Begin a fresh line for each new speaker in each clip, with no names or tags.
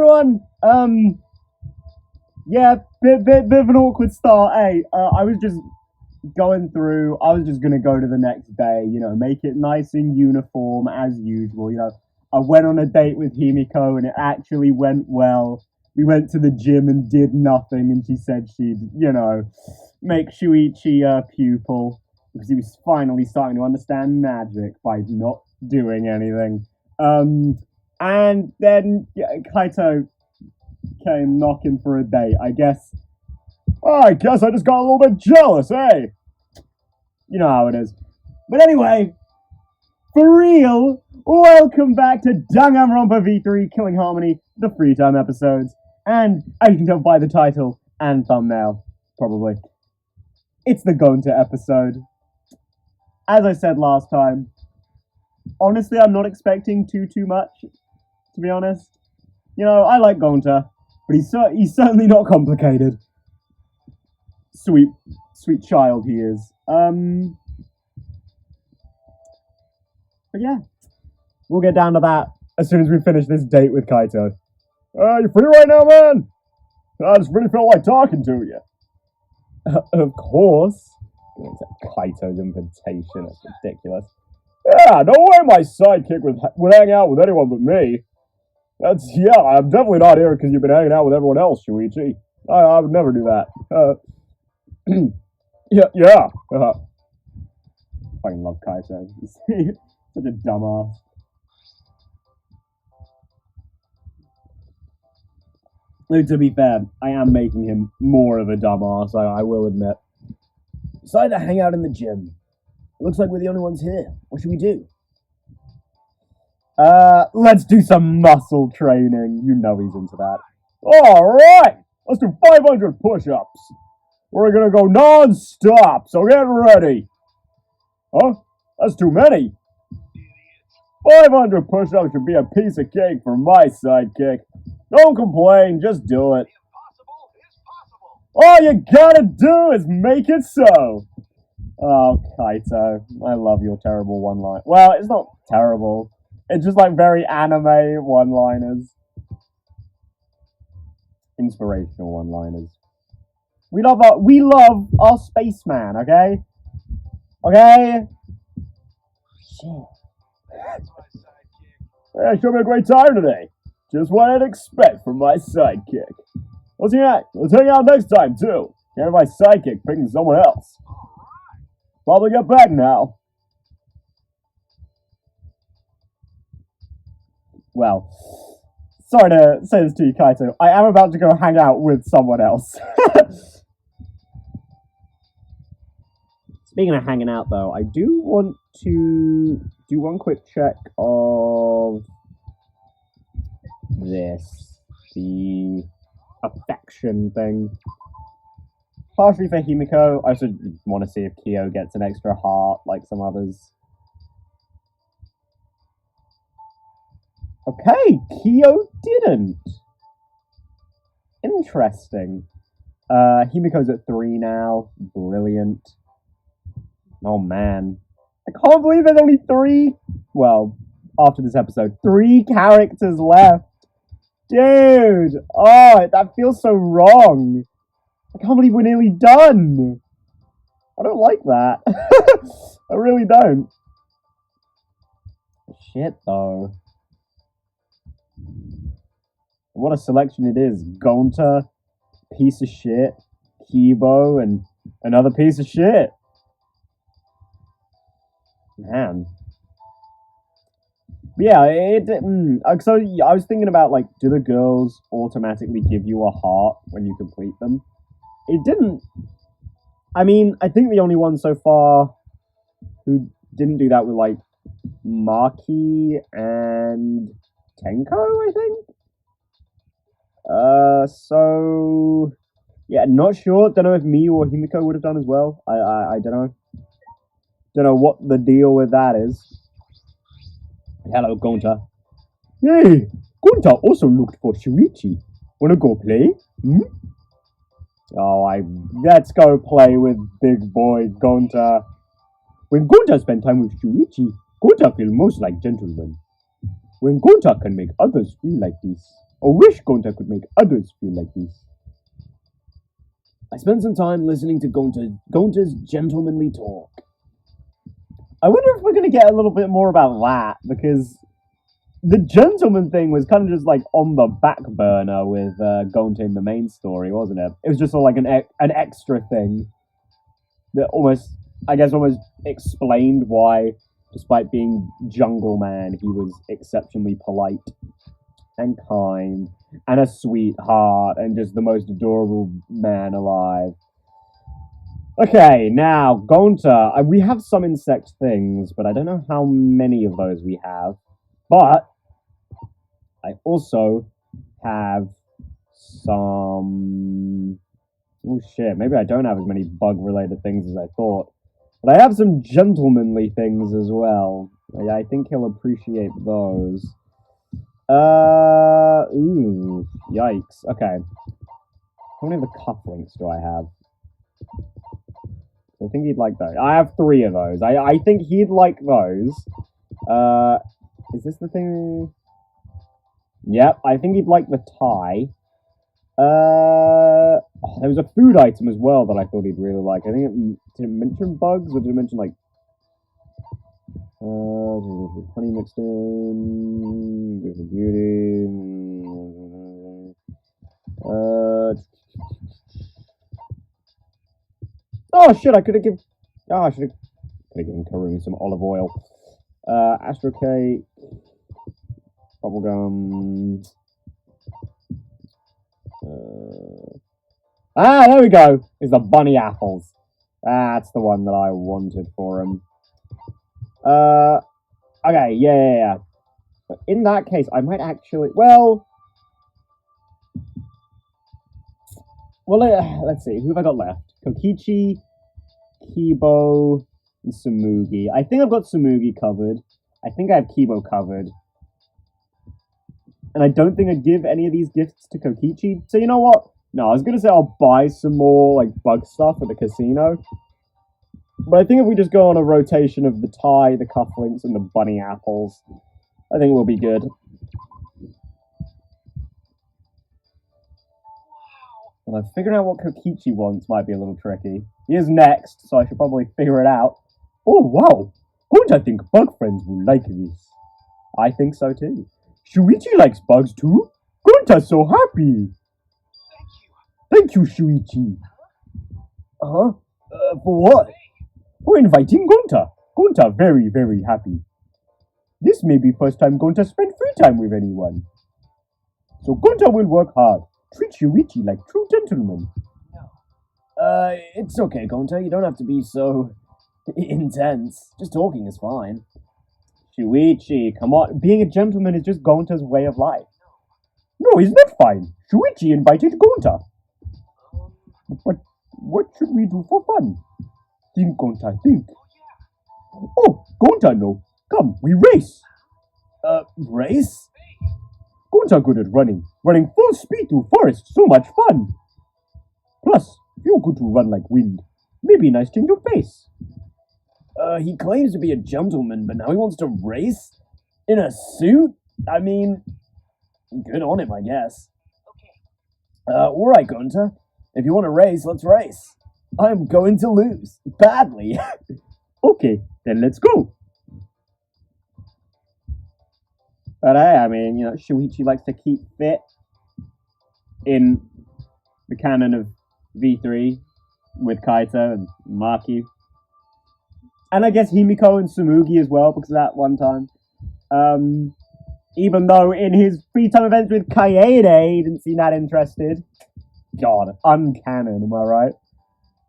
everyone. Yeah, bit of an awkward start. Hey, I was just going through. I was just gonna go to the next day. Make it nice and uniform as usual. I went on a date with Himiko, and it actually went well. We went to the gym and did nothing, and she said she'd, make Shuichi a pupil because he was finally starting to understand magic by not doing anything. And then Kaito came knocking for a date. I guess I just got a little bit jealous, eh? You know how it is. But anyway, for real, welcome back to Danganronpa V3 Killing Harmony, the free time episodes. And as you can tell by the title and thumbnail, probably, it's the Gonta episode. As I said last time, honestly, I'm not expecting too much, to be honest. I like Gonta, but he's certainly not complicated. Sweet child he is. But yeah, we'll get down to that as soon as we finish this date with Kaito. You free right now, man? I just really felt like talking to you. Of course. Kaito's invitation, that's ridiculous. Yeah, no way my sidekick would hang out with anyone but me. I'm definitely not here because you've been hanging out with everyone else, Shuichi. I would never do that. Yeah. Fucking love Kaito. He's such a dumbass. Though, to be fair, I am making him more of a dumbass, I will admit. Decided to hang out in the gym. Looks like we're the only ones here. What should we do? Let's do some muscle training. You know he's into that. Alright! Let's do 500 push-ups. We're gonna go non-stop, so get ready. Huh? That's too many. 500 push-ups should be a piece of cake for my sidekick. Don't complain, just do it. All you gotta do is make it so. Oh, Kaito, I love your terrible one-line. Well, it's not terrible. It's just like very anime one-liners. Inspirational one-liners. We love our spaceman, okay? Okay? Shit. Yeah, should be a great time today. Just what I'd expect from my sidekick. Let's hang out next time, too. Can't have my sidekick picking someone else. Probably get back now. Well, sorry to say this to you, Kaito. I am about to go hang out with someone else. Speaking of hanging out, though, I do want to do one quick check of the affection thing. Partially for Himiko. I also want to see if Kyo gets an extra heart like some others. Okay, Kyo didn't. Interesting. Himiko's at 3 now. Brilliant. Oh man. I can't believe there's only 3. Well, after this episode, 3 characters left. Dude! Oh, that feels so wrong. I can't believe we're nearly done. I don't like that. I really don't. Shit, though. What a selection it is. Gonta, piece of shit. Kibo, and another piece of shit. Man. Yeah, so I was thinking about, like, do the girls automatically give you a heart when you complete them? It didn't. I mean, I think the only one so far who didn't do that were, like, Maki and Tenko, I think? So... yeah, not sure. Don't know if Miyu or Himiko would have done as well. I don't know. Don't know what the deal with that is. Hello, Gonta. Hey, Gonta also looked for Shuichi. Wanna go play? Let's go play with big boy Gonta. When Gonta spends time with Shuichi, Gonta feels most like gentleman. When Gonta can make others feel like this, I wish Gonta could make others feel like this. I spent some time listening to Gonta's gentlemanly talk. I wonder if we're going to get a little bit more about that, because the gentleman thing was kind of just like on the back burner with Gonta in the main story, wasn't it? It was just like an extra thing that almost explained why, despite being Jungle Man, he was exceptionally polite and kind and a sweetheart and just the most adorable man alive. Okay, now, Gonta. We have some insect things, but I don't know how many of those we have. But I also have some... Oh shit, maybe I don't have as many bug-related things as I thought. But I have some gentlemanly things as well. I think he'll appreciate those. Ooh, yikes. Okay. How many of the cufflinks do I have? I think he'd like those. I have 3 of those. I think he'd like those. Is this the thing? Yep, I think he'd like the tie. There was a food item as well that I thought he'd really like. I think did it mention bugs, or did it mention like honey mixed in, good for beauty. Oh shit! I should have given Karumi some olive oil. Astro cake, bubblegum. There we go. Is the bunny apples. That's the one that I wanted for him. Okay, yeah. In that case, I might actually... Well, let's see. Who have I got left? Kokichi, Kibo, and Tsumugi. I think I've got Tsumugi covered. I think I have Kibo covered. And I don't think I'd give any of these gifts to Kokichi. So you know what? No, I was going to say I'll buy some more like bug stuff at the casino. But I think if we just go on a rotation of the tie, the cufflinks, and the bunny apples, I think we'll be good. Although figuring out what Kokichi wants might be a little tricky. He is next, so I should probably figure it out. Oh, wow! Don't I think bug friends will like this? I think so too. Shuichi likes bugs too. Gonta's so happy. Thank you, Shuichi. For what? For inviting Gonta. Gonta very, very happy. This may be first time Gonta spent free time with anyone. So Gonta will work hard. Treat Shuichi like true gentleman. It's okay, Gonta. You don't have to be so intense. Just talking is fine. Shuichi, come on. Being a gentleman is just Gonta's way of life. No, it's not fine. Shuichi invited Gonta. But what should we do for fun? Think, Gonta, think. Oh, Gonta, no. Come, we race. Race? Gonta good at running. Running full speed through forest. So much fun. Plus, you're good to run like wind. Maybe a nice change of pace. He claims to be a gentleman, but now he wants to race? In a suit? I mean, good on him, I guess. Okay. Alright, Gonta. If you want to race, let's race. I'm going to lose. Badly. Okay, then let's go. But hey, I mean, you know, Shuichi likes to keep fit in the canon of V3 with Kaito and Maki. And I guess Himiko and Tsumugi as well, because of that one time. Even though in his free time events with Kaede, he didn't seem that interested. God, uncanon, am I right?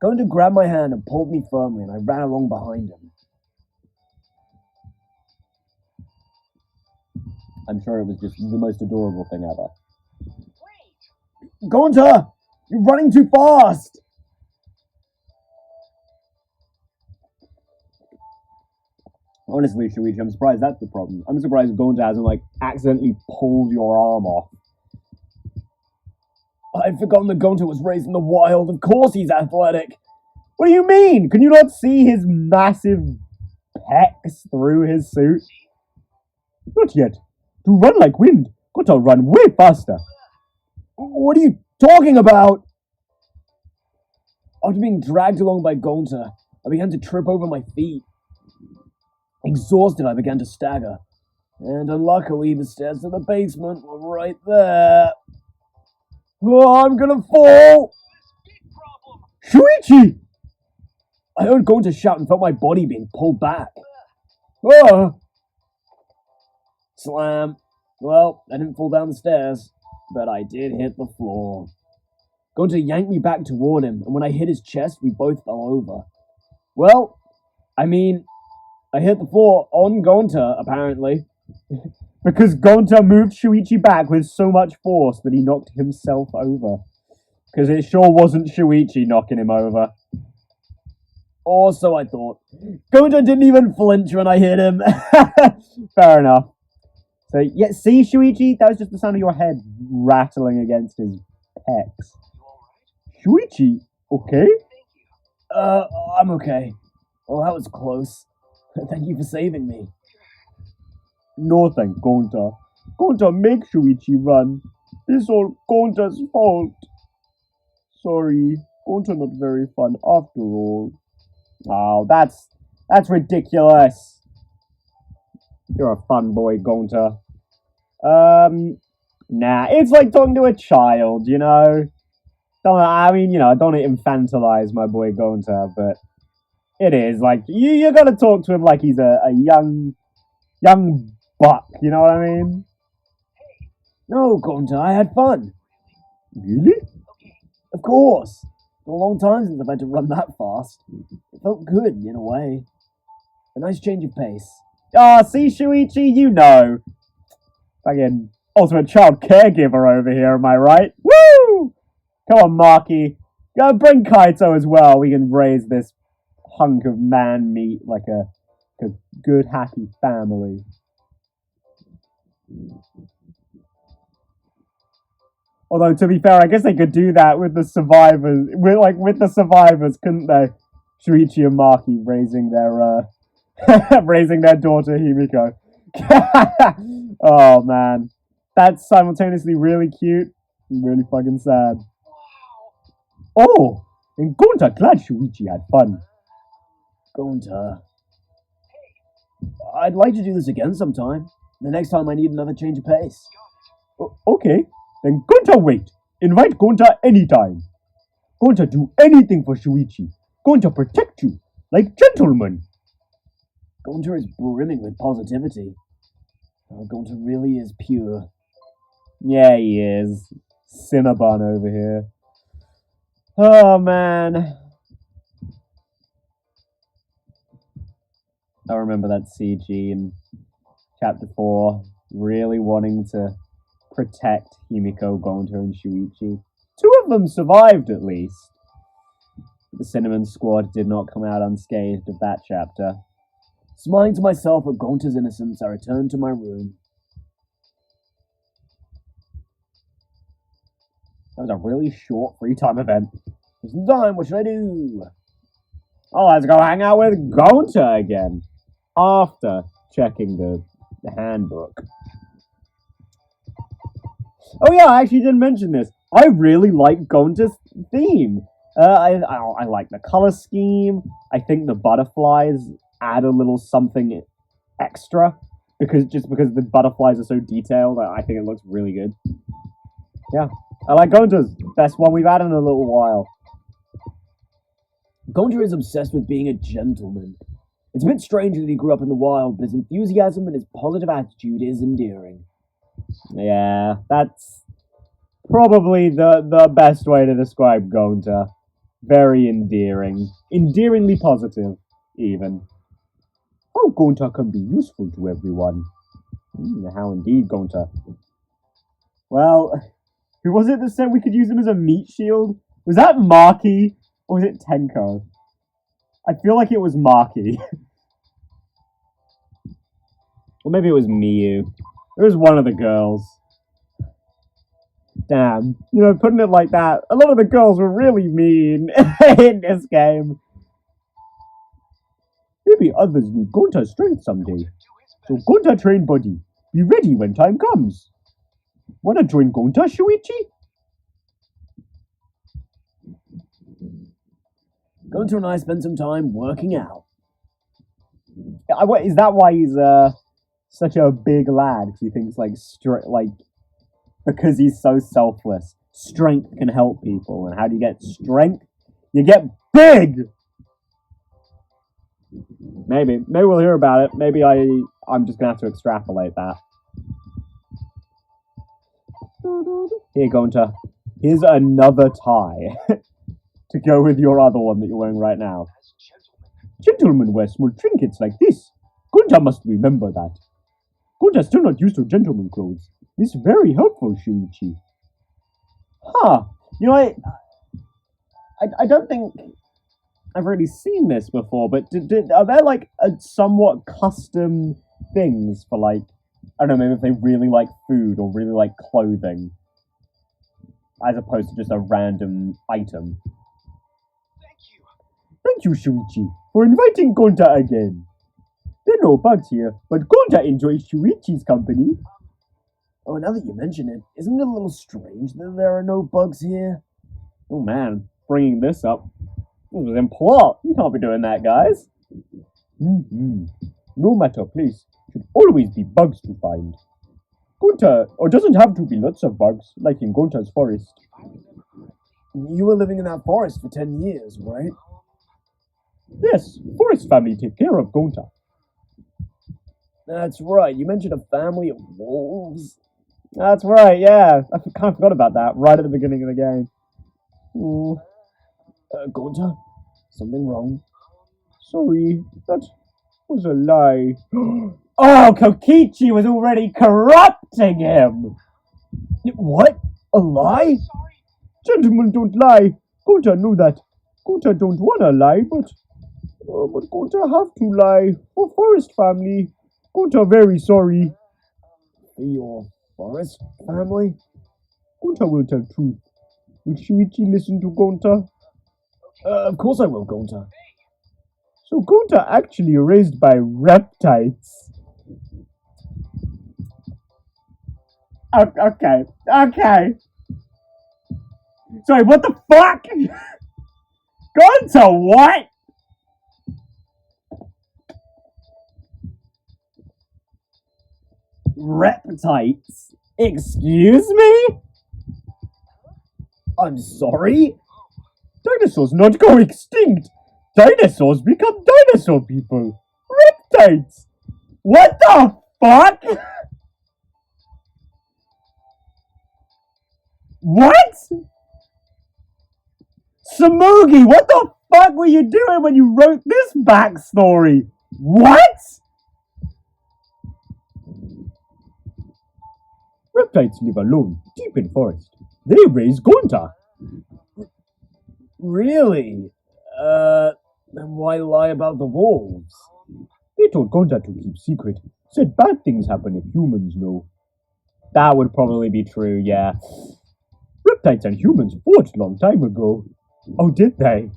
Going to grab my hand and pulled me firmly, and I ran along behind him. I'm sure it was just the most adorable thing ever. Wait! Gonta! You're running too fast! Honestly, Shuichi, I'm surprised that's the problem. I'm surprised Gonta hasn't, like, accidentally pulled your arm off. I'd forgotten that Gonta was raised in the wild. Of course he's athletic. What do you mean? Can you not see his massive pecs through his suit? Not yet. To run like wind, Gonta, run way faster.
What are you talking about? After being dragged along by Gonta, I began to trip over my feet. Exhausted, I began to stagger. And unluckily, the stairs to the basement were right there. Oh, I'm gonna fall!
Shuichi!
I heard Gonta shout and felt my body being pulled back. Oh! Slam. Well, I didn't fall down the stairs, but I did hit the floor. Gonta yanked me back toward him, and when I hit his chest, we both fell over. Well, I mean, I hit the floor on Gonta, apparently.
Because Gonta moved Shuichi back with so much force that he knocked himself over. Because it sure wasn't Shuichi knocking him over.
Or so I thought. Gonta didn't even flinch when I hit him.
Fair enough. So, yeah, see, Shuichi? That was just the sound of your head rattling against his pecs. Shuichi, okay?
I'm okay. Well, that was close. Thank you for saving me.
No, thank Gonta. Gonta, make Shuichi run. It's all Gonta's fault. Sorry, Gonta not very fun after all. Oh, that's ridiculous. You're a fun boy, Gonta. Nah, it's like talking to a child, you know? Don't infantilize my boy Gonta, but it is, like, you gotta talk to him like he's a young buck, you know what I mean?
No, Gonta, I had fun.
Really?
Of course. It's been a long time since I've had to run that fast. It felt good, in a way. A nice change of pace.
Ah, see, Shuichi, you know. Fucking ultimate child caregiver over here, am I right? Woo! Come on, Maki. Go bring Kaito as well. We can raise this hunk of man meat like a good, happy family. Although, to be fair, I guess they could do that with the survivors. With the survivors, couldn't they? Shuichi and Maki raising their raising their daughter Himiko. Oh man, that's simultaneously really cute and really fucking sad. Oh, and Gonta, glad Shuichi had fun.
Gonta, I'd like to do this again sometime. The next time I need another change of pace.
Okay, then Gonta wait. Invite Gonta anytime. Gonta do anything for Shuichi. Gonta protect you like gentlemen.
Gonta is brimming with positivity. Oh, Gonta really is pure.
Yeah, he is. Cinnabon over here. Oh, man. I remember that CG in Chapter 4, really wanting to protect Himiko, Gonta, and Shuichi. 2 of them survived, at least. The Cinnamon Squad did not come out unscathed of that chapter.
Smiling to myself at Gonta's innocence, I returned to my room.
That was a really short free time event.
There's no time, what should I do?
Oh, let's go hang out with Gonta again. After checking the handbook. Oh yeah, I actually didn't mention this. I really like Gonta's theme. I like the color scheme. I think the butterflies add a little something extra because the butterflies are so detailed. I think it looks really good. Yeah, I like Gonta's. Best one we've had in a little while.
Gonta is obsessed with being a gentleman. It's a bit strange that he grew up in the wild, but his enthusiasm and his positive attitude is endearing.
Yeah, that's probably the best way to describe Gonta. Very endearing. Endearingly positive, even. Oh, Gonta can be useful to everyone. How indeed, Gonta. Well, who was it that said we could use him as a meat shield? Was that Maki? Or was it Tenko? I feel like it was Maki. Or maybe it was Miyu. It was one of the girls. Damn. You know, putting it like that, a lot of the girls were really mean in this game. Maybe others need Gonta's strength someday. So Gonta train buddy, be ready when time comes. Wanna join Gonta, Shuichi?
Gonta and I spent some time working out.
Is that why he's such a big lad? Because he thinks because he's so selfless, strength can help people. And how do you get strength? You get big. Maybe we'll hear about it. Maybe I'm just gonna have to extrapolate that. Here, Gonta. Here's another tie to go with your other one that you're wearing right now. Gentlemen wear small trinkets like this. Gonta must remember that. Gonta's still not used to gentleman clothes. It's very helpful, Shuichi. Huh. You know, I don't think I've really seen this before, but are there like a somewhat custom things for like, I don't know, maybe if they really like food or really like clothing, as opposed to just a random item? Thank you, Shuichi, for inviting Gonta again. There are no bugs here, but Gonta enjoys Shuichi's company.
Oh, now that you mention it, isn't it a little strange that there are no bugs here?
Oh man, bringing this up. This was in plot. You can't be doing that, guys. No matter place, should always be bugs to find. Gonta, or doesn't have to be lots of bugs, like in Gonta's forest.
You were living in that forest for 10 years, right?
Yes, forest family take care of Gonta.
That's right, you mentioned a family of wolves.
That's right, yeah. I kind of forgot about that right at the beginning of the game. Ooh.
Gonta? Something wrong?
Sorry, that was a lie. Oh, Kokichi was already corrupting him!
What? A lie?
Gentlemen don't lie. Gonta knew that. Gonta don't wanna lie, but Gonta have to lie for forest family. Gonta very sorry.
For your forest family?
Gonta will tell truth. Will Shuichi listen to Gonta?
Of course I will, Gonta.
So Gonta actually raised by reptiles. Okay. Sorry, what the fuck? Gonta what? Reptiles? Excuse me?
I'm sorry?
Dinosaurs not go extinct. Dinosaurs become dinosaur people. Reptiles. What the fuck? What? Samugi, what the fuck were you doing when you wrote this backstory? What? Reptiles live alone, deep in forest. They raise Gonta.
Really? Then why lie about the wolves?
They told Gonta to keep secret. Said bad things happen if humans know. That would probably be true, yeah. Reptiles and humans fought long time ago. Oh, did they?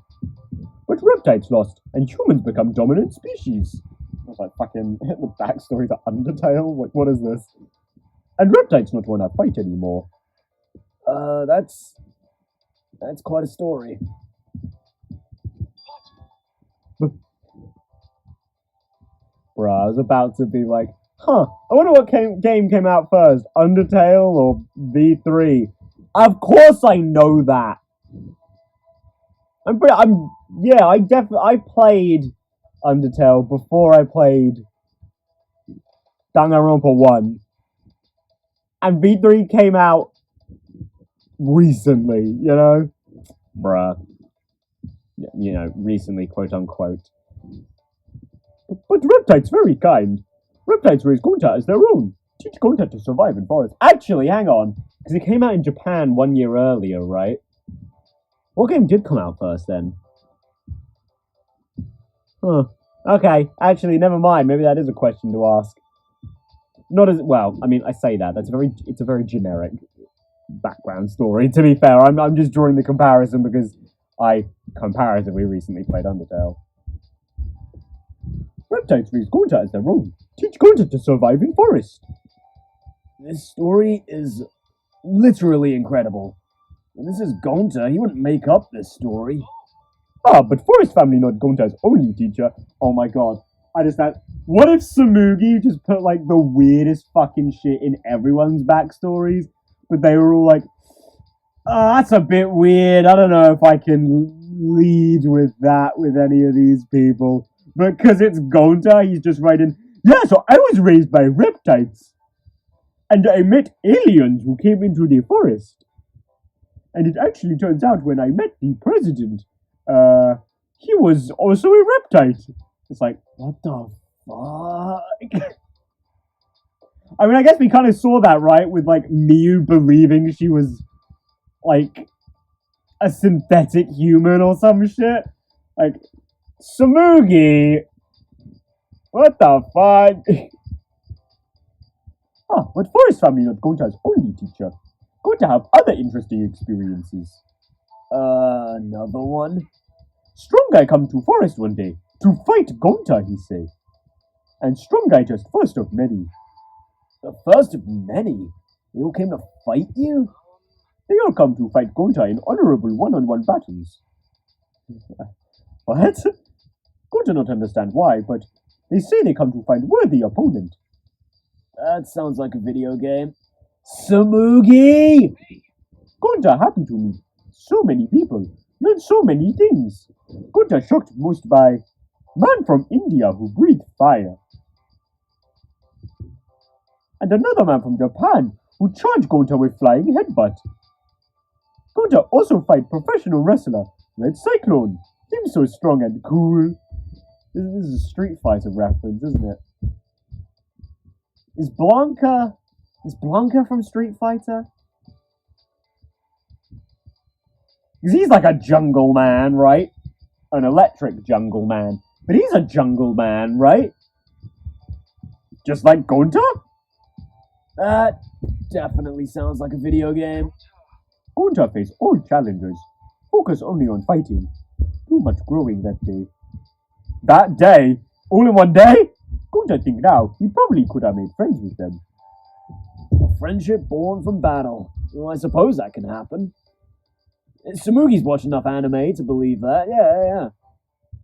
But reptiles lost, and humans become dominant species. I was like, fucking the backstory to Undertale? What is this? And reptiles not wanna fight anymore.
That's quite a story.
Bruh, I was about to be like, I wonder what game came out first, Undertale or V3? Of course I know that. I played Undertale before I played Danganronpa 1. And V3 came out recently, you know? Bruh. You know, recently, quote unquote. But Reptile's very kind. Reptiles raise Gonta as their own. Teach Gonta to survive in forest. Actually, hang on. Because it came out in Japan 1 year earlier, right? What game did come out first then? Huh. Okay, actually, never mind. Maybe that is a question to ask. Not as well. I mean, I say that. It's a very generic background story. To be fair, I'm just drawing the comparison because I comparatively recently played Undertale. Reptiles raise Gonta as their own. Teach Gonta to survive in forest.
This story is literally incredible. And this is Gonta. He wouldn't make up this story.
Ah, but Forest family not Gonta's only teacher. Oh my god. I just had. What if Samugi just put like the weirdest fucking shit in everyone's backstories? But they were all like, oh, that's a bit weird. I don't know if I can lead with that with any of these people. But because it's Gonta, he's just writing, yeah, so I was raised by reptiles. And I met aliens who came into the forest. And it actually turns out when I met the president, he was also a reptile. It's like, what the fuck? I mean, I guess we kind of saw that, right? With, like, Miyu believing she was, like, a synthetic human or some shit. Like, Samugi! What the fuck? Ah, but Forest family not Gonta's only teacher. Going to have other interesting experiences.
Another one?
Strong guy come to forest one day to fight Gonta, he say. And Strong guy just first of many.
The first of many? They all came to fight you?
They all come to fight Gonta in honorable one-on-one battles. What? Gonta not understand why, but they say they come to find worthy opponent.
That sounds like a video game. Samugi!
Gonta happy to meet so many people, learn so many things. Gonta shocked most by man from India who breathed fire. And another man from Japan who charged Gonta with flying headbutt. Gonta also fight professional wrestler Red Cyclone. Him so strong and cool. This is a Street Fighter reference, isn't it? Is Blanca from Street Fighter? Because he's like a jungle man, right? An electric jungle man. But he's a jungle man, right? Just like Gonta?
That definitely sounds like a video game.
Gonta face all challengers. Focus only on fighting. Too much growing that day. That day? All in one day? Gonta think now, he probably could have made friends with them.
A friendship born from battle. Well, I suppose that can happen. Samugi's watched enough anime to believe that. Yeah.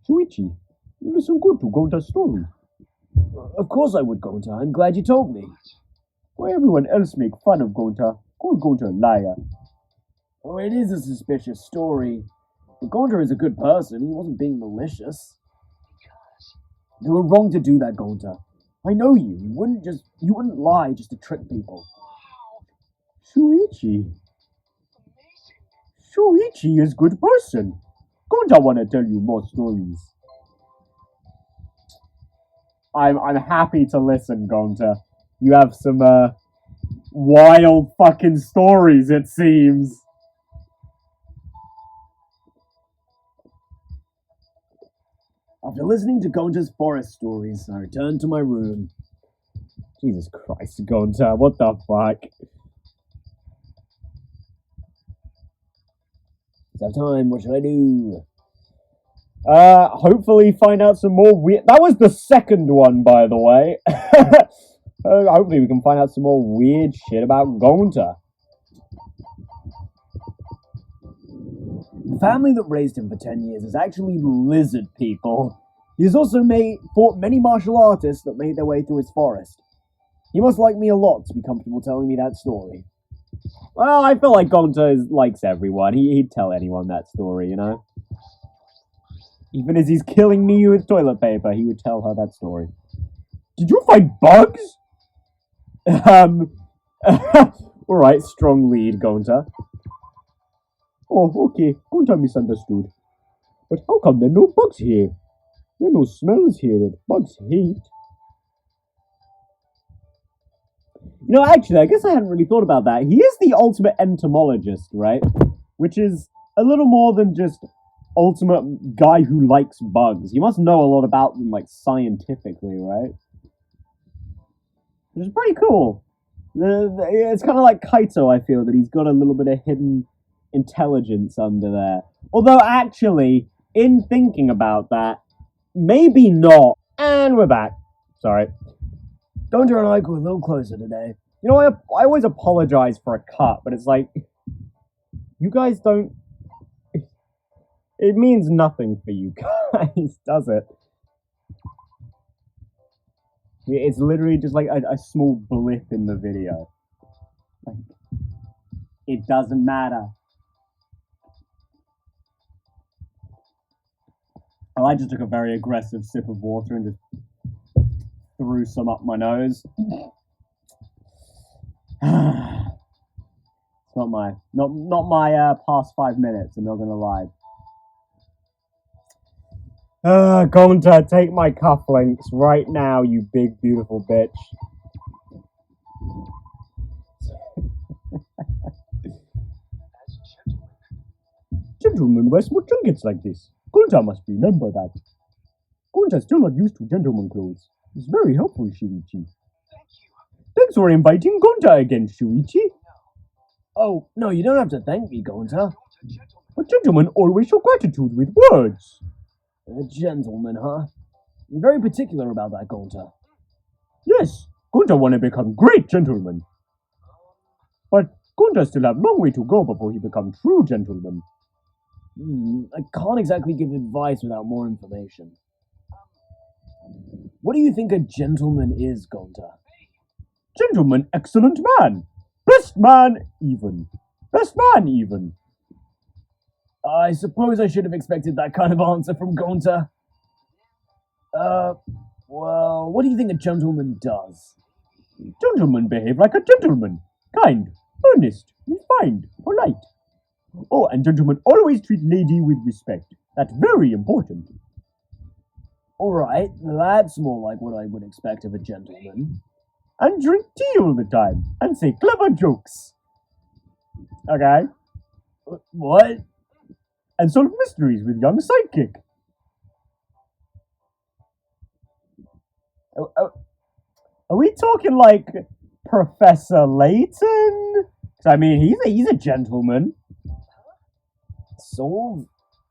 Shuichi, you listen good to Gonta's story.
Of course I would, Gonta. I'm glad you told me.
Why everyone else make fun of Gonta, call Gonta a liar.
Oh, it is a suspicious story. But Gonta is a good person. He wasn't being malicious. They were wrong to do that, Gonta. I know you. You wouldn't lie just to trick people.
Shuichi is good person. Gonta wanna tell you more stories. I'm happy to listen, Gonta. You have some wild fucking stories, it seems.
After listening to Gonta's forest stories, I returned to my room.
Jesus Christ, Gonta, what the fuck?
It's have time, what should I do?
Hopefully find out some more weird... That was the second one, by the way. Hopefully we can find out some more weird shit about Gonta.
The family that raised him for 10 years is actually lizard people. He has also fought many martial artists that made their way through his forest. He must like me a lot to be comfortable telling me that story.
Well, I feel like Gonta likes everyone. He'd tell anyone that story, you know? Even as he's killing me with toilet paper, he would tell her that story. Did you fight bugs? Alright, strong lead, Gonta. Oh, okay, Gonta misunderstood. But how come there are no bugs here? There are no smells here that bugs hate. You know, actually, I guess I hadn't really thought about that. He is the ultimate entomologist, right? Which is a little more than just ultimate guy who likes bugs. He must know a lot about them, like, scientifically, right? Which is pretty cool. It's kind of like Kaito, I feel, that he's got a little bit of hidden intelligence under there. Although, actually, in thinking about that, maybe not. And we're back. Sorry.
Gonta and I grew a little closer today.
You know, I always apologize for a cut, but it's like, you guys don't. It means nothing for you guys, does it? It's literally just like a small blip in the video. Like, it doesn't matter. Oh, I just took a very aggressive sip of water and just threw some up my nose. It's not my past 5 minutes. I'm not gonna lie. Gonta, take my cufflinks right now, you big beautiful bitch. Gentlemen wear small trinkets like this. Gonta must remember that. Gonta's still not used to gentleman clothes. It's very helpful, Shuichi. Thanks for inviting Gonta again, Shuichi.
Oh, no, you don't have to thank me, Gonta.
A gentleman always show gratitude with words.
A gentleman, huh? You're very particular about that, Gonta.
Yes, Gonta want to become great gentleman. But Gonta still have long way to go before he become true gentleman.
I can't exactly give advice without more information. What do you think a gentleman is, Gonta?
Gentleman, excellent man. Best man, even. Best man, even.
I suppose I should have expected that kind of answer from Gonta. Well, what do you think a gentleman does?
Gentlemen behave like a gentleman. Kind, earnest, refined, polite. Oh, and gentlemen always treat lady with respect. That's very important.
Alright, that's more like what I would expect of a gentleman.
And drink tea all the time. And say clever jokes. Okay.
What?
And solve mysteries with young sidekick. Are we talking like Professor Layton? I mean, he's a gentleman.
Solve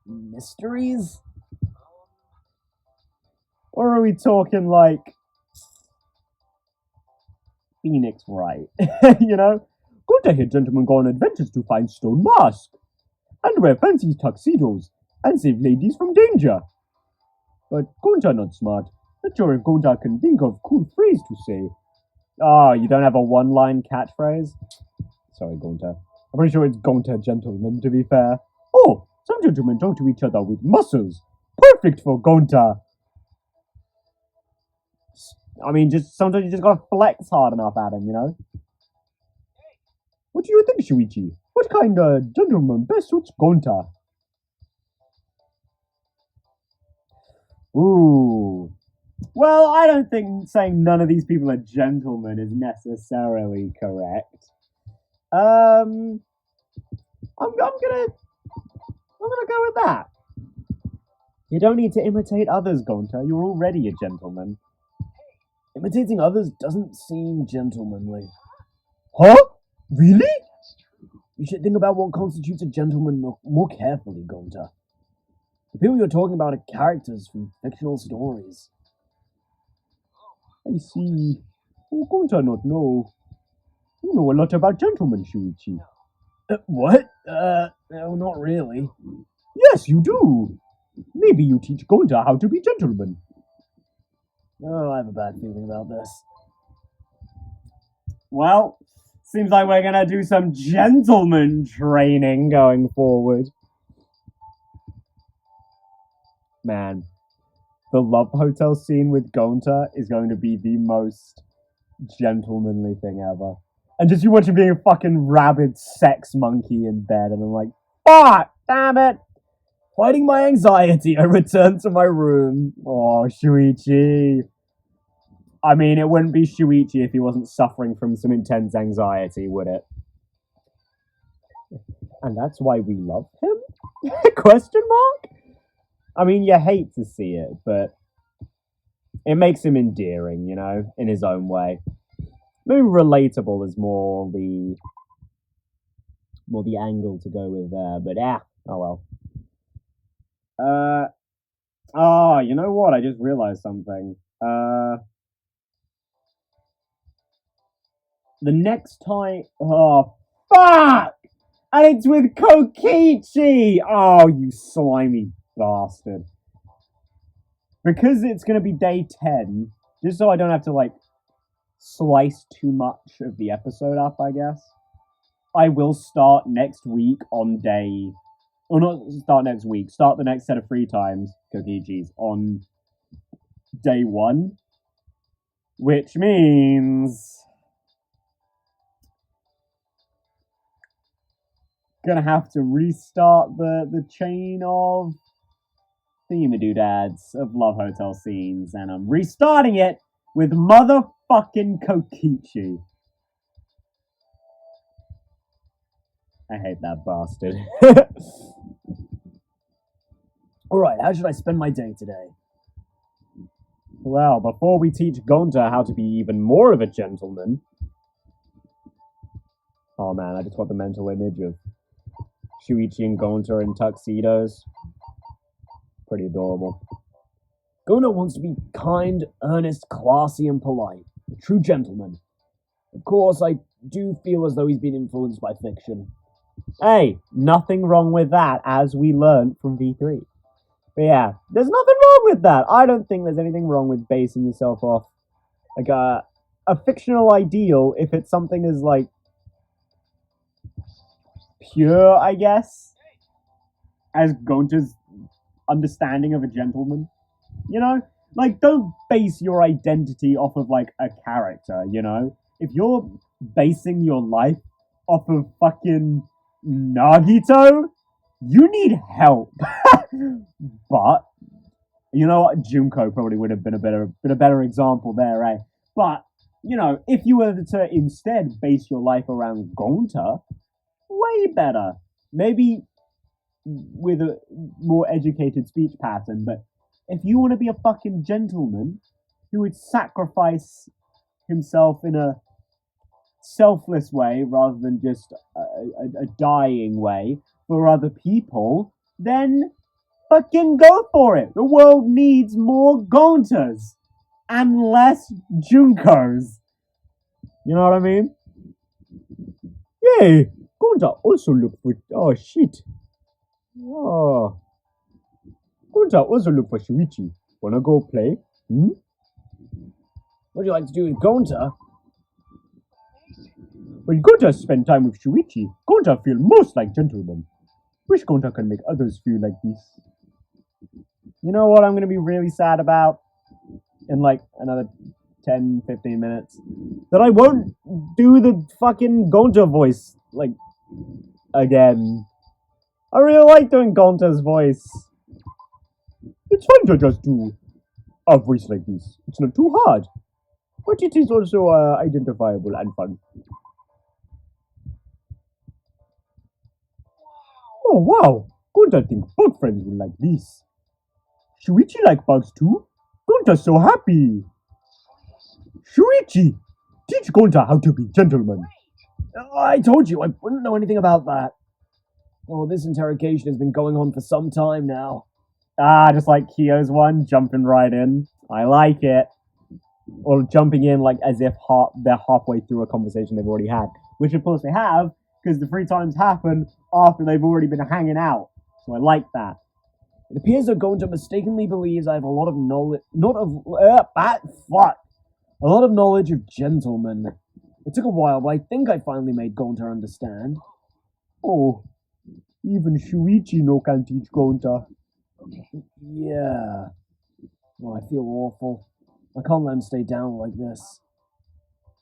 mysteries?
Or are we talking like Phoenix Wright? You know? Go to hear gentlemen go on adventures to find stone mask. And wear fancy tuxedos. And save ladies from danger. But Gonta not smart. Not sure if Gonta can think of cool phrase to say. Oh, you don't have a one-line catchphrase? Sorry, Gonta. I'm pretty sure it's Gonta gentleman, to be fair. Oh, some gentlemen talk to each other with muscles. Perfect for Gonta. I mean, just sometimes you just gotta flex hard enough at him, you know? What do you think, Shuichi? What kind of gentleman best suits Gonta? Ooh. Well, I don't think saying none of these people are gentlemen is necessarily correct. I'm gonna go with that. You don't need to imitate others, Gonta. You're already a gentleman.
Imitating others doesn't seem gentlemanly.
Huh? Really?
You should think about what constitutes a gentleman more carefully, Gonta. The people you're talking about are characters from fictional stories.
I see. Oh, Gonta not know. You know a lot about gentlemen, Shuichi.
What? No, not really.
Yes, you do. Maybe you teach Gonta how to be gentleman.
Oh, I have a bad feeling about this.
Well, seems like we're gonna do some gentleman training going forward. Man, the Love Hotel scene with Gonta is going to be the most gentlemanly thing ever. And just you watch him being a fucking rabid sex monkey in bed, and I'm like, fuck, damn it.
Fighting my anxiety, I returned to my room.
Oh, Shuichi. I mean, it wouldn't be Shuichi if he wasn't suffering from some intense anxiety, would it? And that's why we love him? Question mark? I mean, you hate to see it, but it makes him endearing, you know, in his own way. Maybe relatable is more the angle to go with there, but oh well. You know what? I just realized something. the next time. Oh, fuck! And it's with Kokichi! Oh, you slimy bastard. Because it's going to be day 10, just so I don't have to, like, slice too much of the episode up, I guess, I will start next week on day. Or not start next week, start the next set of free times, Kokichis, on day 1. Which means. Gonna have to restart the chain of themadoodads of Love Hotel scenes, and I'm restarting it with motherfucking Kokichi. I hate that bastard.
Alright, how should I spend my day today?
Well, before we teach Gonta how to be even more of a gentleman. Oh man, I just got the mental image of Shuichi and Gonta in tuxedos. Pretty adorable.
Gonta wants to be kind, earnest, classy, and polite. A true gentleman. Of course, I do feel as though he's been influenced by fiction.
Hey, nothing wrong with that, as we learned from V3. But yeah, there's nothing wrong with that. I don't think there's anything wrong with basing yourself off like a fictional ideal if it's something as like pure, I guess, as Gonta's understanding of a gentleman. You know? Like, don't base your identity off of like a character, you know? If you're basing your life off of fucking Nagito, you need help. But you know what? Junko probably would have been a better example there, eh? But you know, if you were to instead base your life around Gonta, way better. Maybe with a more educated speech pattern, but if you want to be a fucking gentleman who would sacrifice himself in a selfless way rather than just a dying way for other people, then fucking go for it. The world needs more Gontas and less Junkos. You know what I mean? Yay! Gonta also look for. Oh shit. Oh. Gonta also look for Shuichi. Wanna go play? Hmm?
What do you like to do with Gonta?
When Gonta spend time with Shuichi, Gonta feel most like gentleman. Wish Gonta can make others feel like this. You know what I'm gonna be really sad about? In like another 10, 15 minutes? That I won't do the fucking Gonta voice, like, again. I really like doing Gonta's voice. It's fun to just do a voice like this. It's not too hard. But it is also identifiable and fun. Oh wow! Gonta think bug friends will like this. Shuichi like bugs too? Gonta's so happy! Shuichi! Teach Gonta how to be gentleman.
I told you, I wouldn't know anything about that. Oh, this interrogation has been going on for some time now.
Ah, just like Kyo's one, jumping right in. I like it. Or jumping in like as if they're halfway through a conversation they've already had. Which of course they have, because the free times happen after they've already been hanging out. So I like that.
It appears that Gonta mistakenly believes I have a lot of knowledge, a lot of knowledge of gentlemen. It took a while, but I think I finally made Gonta understand.
Oh, even Shuichi no can teach Gonta.
Yeah. Oh, I feel awful. I can't let him stay down like this.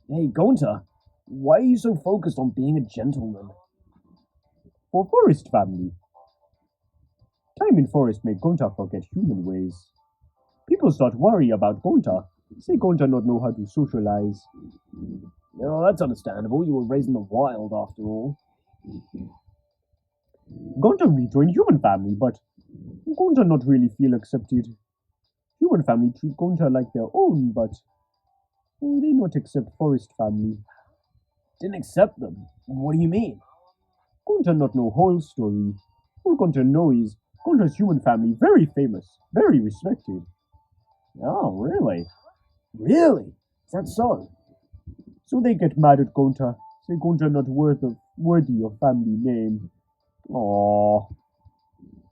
Hey, Gonta, why are you so focused on being a gentleman?
For forest family. Time in forest make Gonta forget human ways. People start worry about Gonta. Say Gonta not know how to socialize.
Oh, that's understandable. You were raised in the wild, after all.
Gonta rejoin human family, but Gonta not really feel accepted. Human family treat Gonta like their own, but they not accept forest family.
Didn't accept them? What do you mean?
Gonta not know whole story. All Gonta know is Gonta's human family very famous, very respected. Oh, really?
Really? Is that so?
So they get mad at Gonta. Say Gonta not worthy of family name. Aww.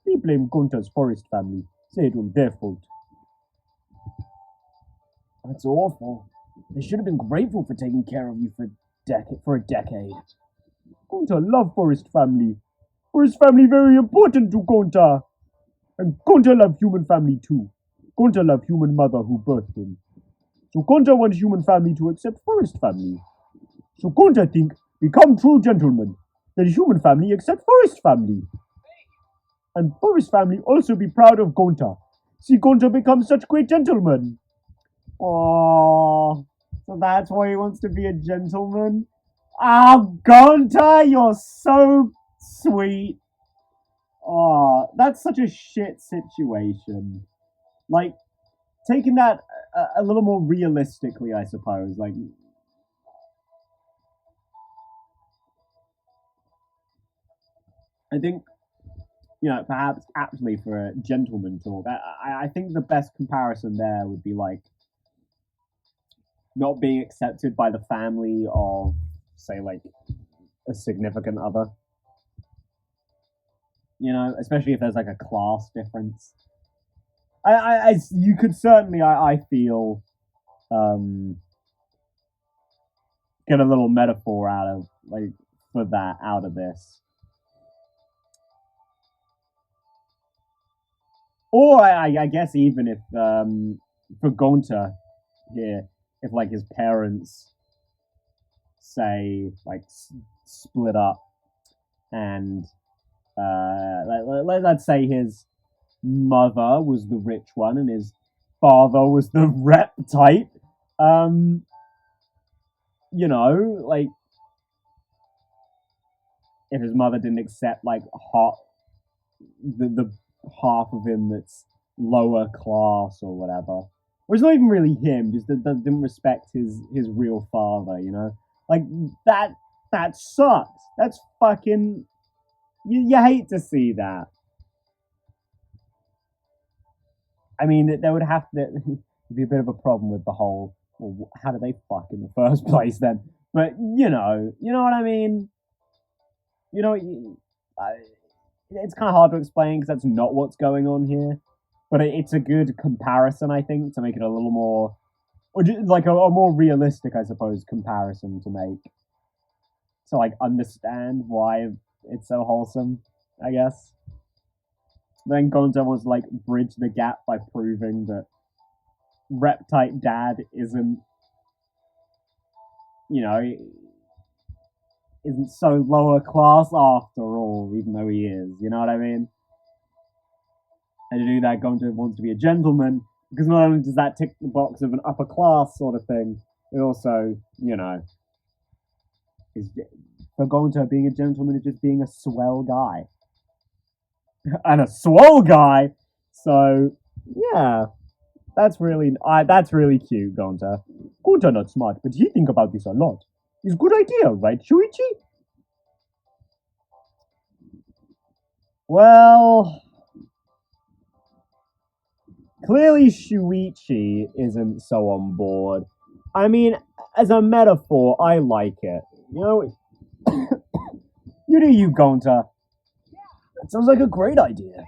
They blame Gonta's forest family. Say it was their fault.
That's awful. They should have been grateful for taking care of you for a decade.
Gonta love forest family. Forest family very important to Gonta. And Gonta love human family too. Gonta love human mother who birthed him. So Gonta wants human family to accept forest family. So Gonta think, become true gentlemen. Then human family accept forest family. And forest family also be proud of Gonta. See Gonta become such great gentleman. Aww. So that's why he wants to be a gentleman? Oh, Gonta, you're so sweet. Oh, that's such a shit situation. Like, taking that a little more realistically, I suppose. Like, I think, perhaps actually for a gentleman talk, I think the best comparison there would be like not being accepted by the family of, say, like a significant other. Especially if there's like a class difference. You could certainly, I feel, get a little metaphor out of this. Or I guess even if for Gonta here, if like his parents say like split up, and let's say his mother was the rich one and his father was the rep type. Like if his mother didn't accept like the half of him that's lower class or whatever, or it's not even really him, just that didn't respect his real father. Like that sucks. That's fucking. You hate to see that. I mean, there would have to be a bit of a problem with the whole. Well, how do they fuck in the first place then? But you know what I mean. It's kind of hard to explain because that's not what's going on here. But it's a good comparison, I think, to make it a little more, or just like a more realistic, I suppose, comparison to make, to like understand why it's so wholesome, I guess. Then Gonta wants to like bridge the gap by proving that Reptite Dad isn't so lower class after all, even though he is. You know what I mean? And to do that, Gonta wants to be a gentleman, because not only does that tick the box of an upper class sort of thing, it also, is for Gonta, being a gentleman is just being a swell guy. And a swole guy! So, yeah. That's really cute, Gonta. Gonta not smart, but he think about this a lot. It's a good idea, right, Shuichi? Well, clearly Shuichi isn't so on board. I mean, as a metaphor, I like it. You do you, Gonta.
That sounds like a great idea.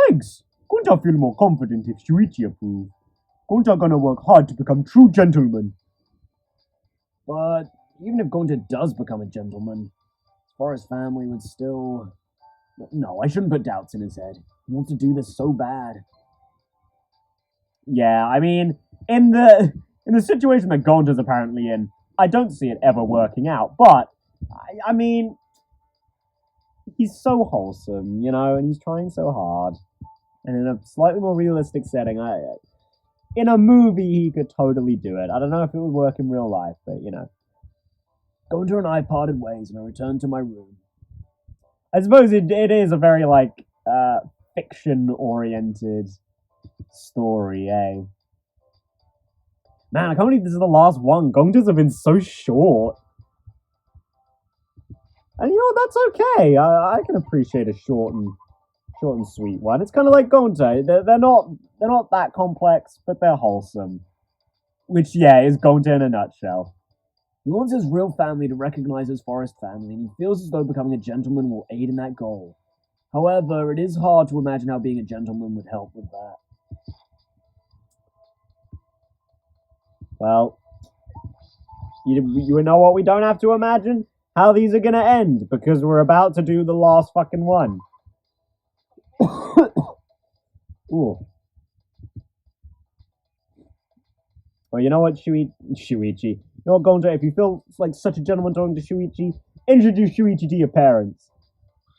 Thanks. Gonta feel more confident if Shuichi approve. Gonta gonna work hard to become true gentleman.
But even if Gonta does become a gentleman, as far as family would still... No, I shouldn't put doubts in his head. He wants to do this so bad.
Yeah, I mean, in the situation that Gonta's apparently in, I don't see it ever working out. But I mean, he's so wholesome, and he's trying so hard. And in a slightly more realistic setting, in a movie, he could totally do it. I don't know if it would work in real life, but
Gonta and I parted ways, and I returned to my room.
I suppose it is a very fiction-oriented story, eh? Man, I can't believe this is the last one. Gontas have been so short. And that's okay. I can appreciate a short and sweet one. It's kind of like Gonta. They're not that complex, but they're wholesome. Which, yeah, is Gonta in a nutshell.
He wants his real family to recognize his forest family, and he feels as though becoming a gentleman will aid in that goal. However, it is hard to imagine how being a gentleman would help with that.
Well, you know what we don't have to imagine? How these are gonna end, because we're about to do the last fucking one. Ooh. Well, you know what, Shuichi? You know what, Gonta, if you feel like such a gentleman talking to Shuichi, introduce Shuichi to your parents.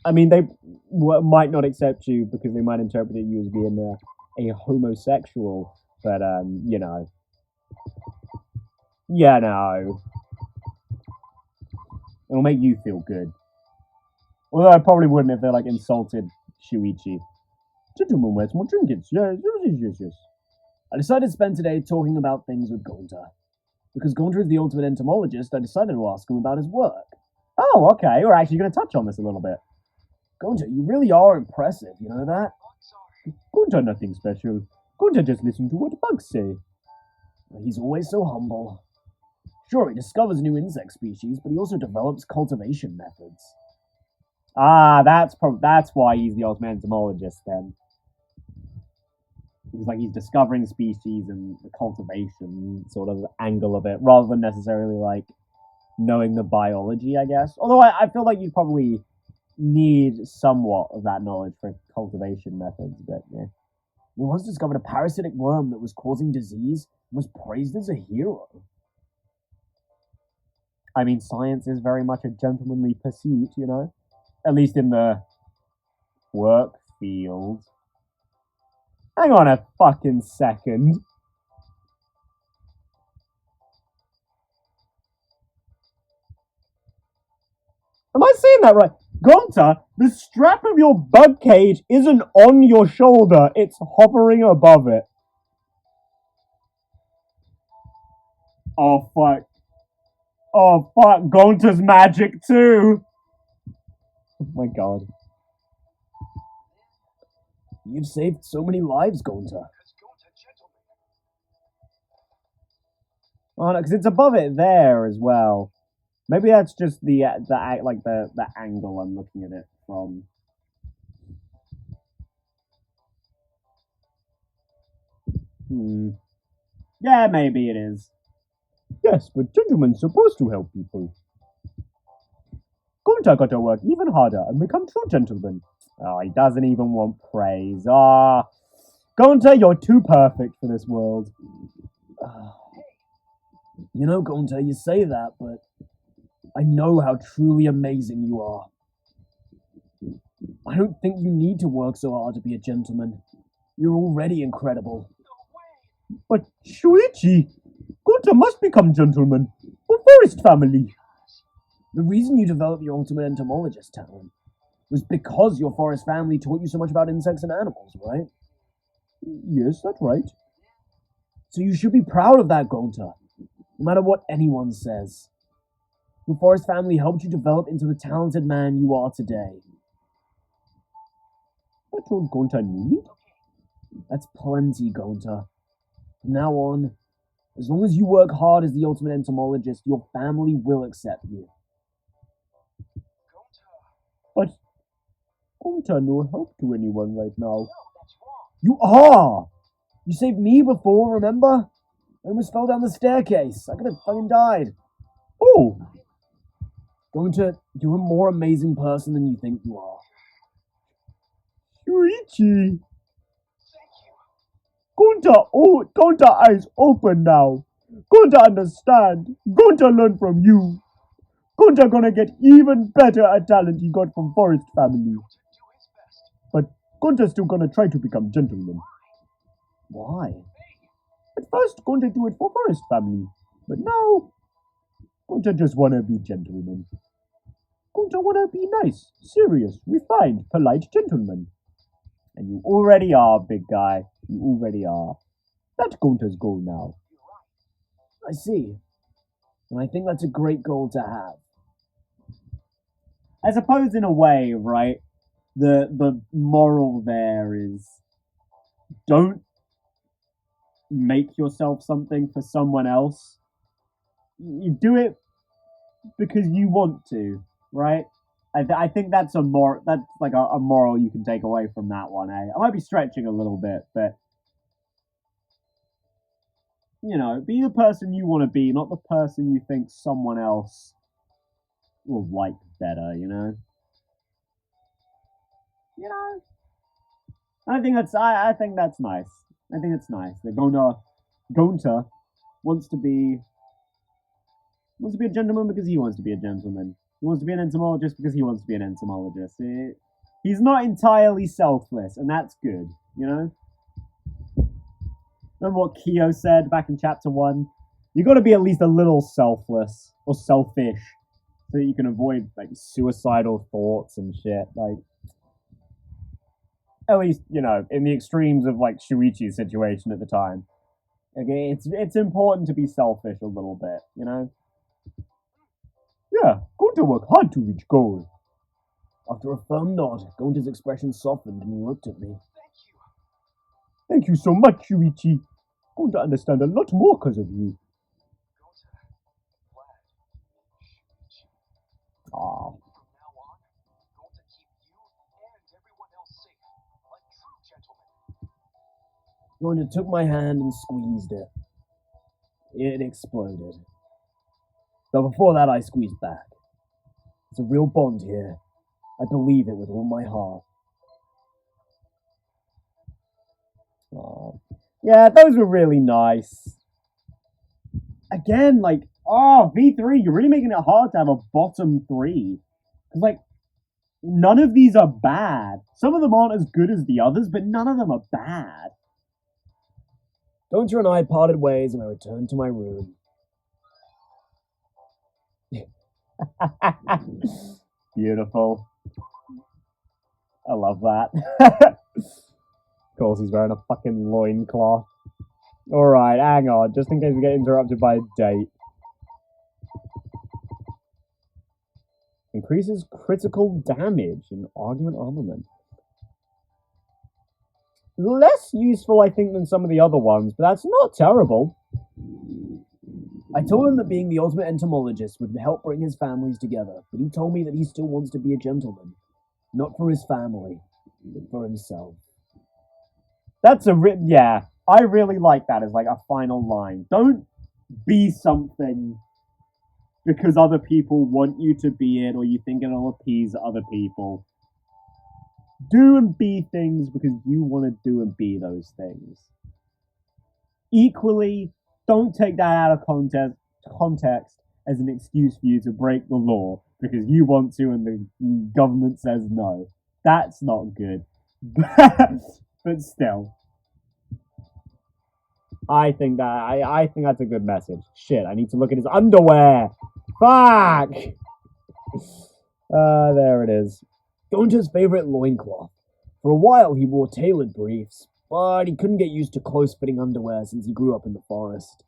I mean, they might not accept you because they might interpret you as being a homosexual, but, you know. Yeah, no. It'll make you feel good. Although I probably wouldn't if they, like, insulted Shuichi. Gentlemen, where's more trinkets? Yes.
I decided to spend today talking about things with Gonta. Because Gonta is the ultimate entomologist, I decided to ask him about his work.
Oh, okay. We're actually going to touch on this a little bit.
Gonta, you really are impressive, you know that?
Gonta, nothing special. Gonta just listen to what bugs say.
He's always so humble. Sure, he discovers new insect species, but he also develops cultivation methods.
Ah, that's why he's the ultimate entomologist then. Because like he's discovering species and the cultivation sort of angle of it, rather than necessarily like knowing the biology, I guess. Although I feel like you'd probably need somewhat of that knowledge for cultivation methods, but yeah.
He once discovered a parasitic worm that was causing disease and was praised as a hero.
I mean, science is very much a gentlemanly pursuit, you know? At least in the work field. Hang on a fucking second. Am I saying that right? Gonta, the strap of your bug cage isn't on your shoulder, it's hovering above it. Oh fuck. Oh fuck, Gonta's magic too! Oh my god.
You've saved so many lives, Gonta.
Oh no, because it's above it there as well. Maybe that's just the angle I'm looking at it from. Yeah, maybe it is. Yes, but gentlemen's supposed to help people. Gonta got to work even harder and become true gentlemen. Oh, he doesn't even want praise. Ah, Gonta, you're too perfect for this world.
You know, Gonta, you say that, but I know how truly amazing you are. I don't think you need to work so hard to be a gentleman. You're already incredible.
But Shuichi, Gonta must become gentleman for Forest family.
The reason you developed your ultimate entomologist talent was because your forest family taught you so much about insects and animals, right?
Yes, that's right.
So you should be proud of that, Gonta, no matter what anyone says. Your forest family helped you develop into the talented man you are today.
That's all Gonta need.
That's plenty, Gonta. From now on, as long as you work hard as the ultimate entomologist, your family will accept you.
But Gonta no help to anyone right now.
You are! You saved me before, remember? I almost fell down the staircase. I could have fucking died.
Oh!
Gonta, you're a more amazing person than you think you are.
Shuichi! Gonta eyes open now. Gonta understand. Gonta learn from you. Gonta gonna get even better at talent he got from Forest family. But Gonta still gonna try to become gentleman.
Why?
At first, Gonta do it for Forest family. But now, Gonta just wanna be gentleman. Gonta wanna be nice, serious, refined, polite gentleman. And you already are, big guy. You already are. That's Gonta's goal now.
I see. And I think that's a great goal to have.
I suppose in a way, right, the moral there is don't make yourself something for someone else. You do it because you want to, right? I think that's that's like a moral you can take away from that one, eh? I might be stretching a little bit, but you know, be the person you want to be, not the person you think someone else will like better, you know? You know? I think that's nice. I think it's nice. That Gonta wants to be a gentleman because he wants to be a gentleman. He wants to be an entomologist because he wants to be an entomologist. He's not entirely selfless, and that's good, you know? Remember what Kyo said back in chapter 1? You gotta be at least a little selfless or selfish so that you can avoid like suicidal thoughts and shit. Like, at least, you know, in the extremes of like Shuichi's situation at the time. Okay, it's important to be selfish a little bit, you know? Yeah, going to work hard to reach goal.
After a firm nod, Gonta's expression softened and he looked at me.
Thank you so much, Shuichi. Going to understand a lot more because of you. Ah.
Gonta took my hand and squeezed it. It exploded. But before that, I squeezed back. It's a real bond here. I believe it with all my heart.
Oh. Yeah, those were really nice. Again, like, V3, you're really making it hard to have a bottom 3. Because, like, none of these are bad. Some of them aren't as good as the others, but none of them are bad.
Gonta and I parted ways and I returned to my room.
Beautiful. I love that. Of course, he's wearing a fucking loincloth. Alright, hang on, just in case we get interrupted by a date. Increases critical damage in argument armament. Less useful, I think, than some of the other ones, but that's not terrible.
I told him that being the ultimate entomologist would help bring his families together, but he told me that he still wants to be a gentleman. Not for his family, but for himself.
That's yeah, I really like that as like a final line. Don't be something because other people want you to be it or you think it'll appease other people. Do and be things because you want to do and be those things. Equally, don't take that out of context as an excuse for you to break the law because you want to and the government says no. That's not good. But still. I think that's a good message. Shit, I need to look at his underwear. Fuck! There it is.
Gonta's favorite loincloth. For a while he wore tailored briefs, but he couldn't get used to close-fitting underwear since he grew up in the forest.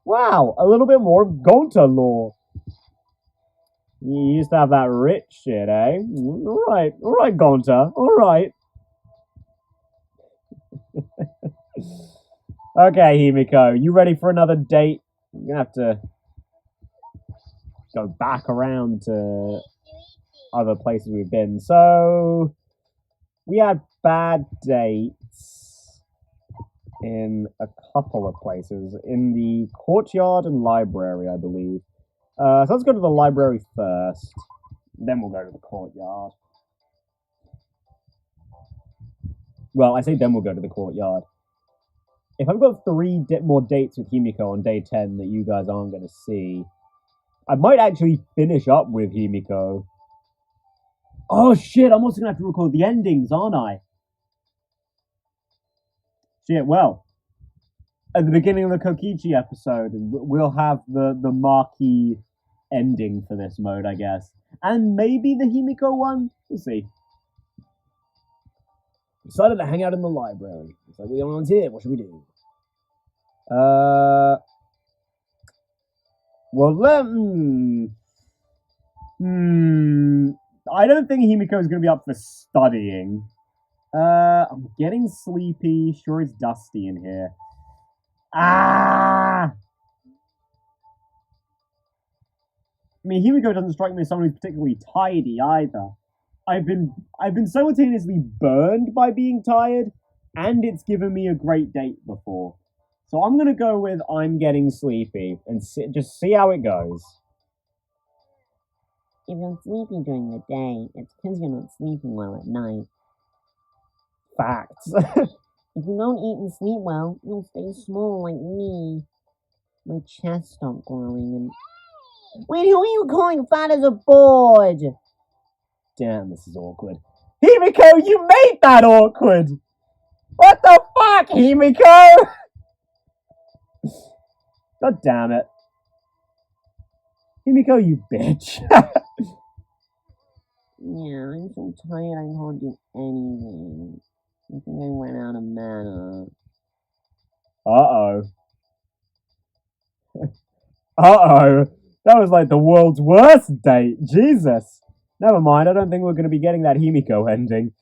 Wow, a little bit more of Gonta lore. You used to have that rich shit, eh? Alright, Gonta, alright. Okay, Himiko, you ready for another date? You're gonna have to go back around to other places we've been. So, we had bad dates in a couple of places. In the courtyard and library, I believe. So let's go to the library first. Then we'll go to the courtyard. Well, I say then we'll go to the courtyard. If I've got 3 more dates with Himiko on day 10 that you guys aren't going to see, I might actually finish up with Himiko. Oh shit, I'm also going to have to record the endings, aren't I? Shit, well, at the beginning of the Kokichi episode, we'll have the marquee ending for this mode, I guess. And maybe the Himiko one? We'll see.
Decided to hang out in the library. It's like, the only one's here, what should we do?
Well, I don't think Himiko is going to be up for studying. I'm getting sleepy. Sure, it's dusty in here. Ah! I mean, Himiko doesn't strike me as someone who's particularly tidy either. I've been simultaneously burned by being tired, and it's given me a great date before. So I'm gonna go with I'm getting sleepy and just see how it goes.
If you're sleepy during the day, it's because you're not sleeping well at night.
Facts.
If you don't eat and sleep well, you'll stay small like me. My chest stopped growing and... Wait, who are you calling fat as a board?
Damn, this is awkward.
Himiko, you made that awkward! What the fuck, Himiko? God damn it. Himiko, you bitch.
Yeah, I'm so tired I can't do anything. I think I ran out of mana.
Uh-oh. Uh-oh. That was like the world's worst date. Jesus. Never mind, I don't think we're going to be getting that Himiko ending.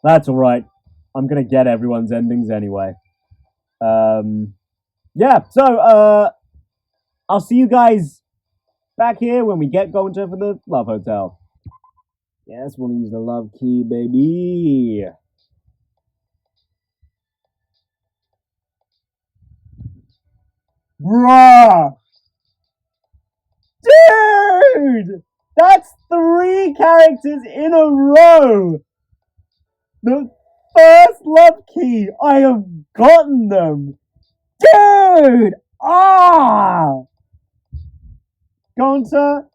That's alright. I'm going to get everyone's endings anyway. Yeah, so, I'll see you guys back here when we get Gonta for the Love Hotel.
Yes, want to use the love key, baby.
Bruh! Dude! That's 3 characters in a row! The first love key! I have gotten them! Dude! Ah! Gonta,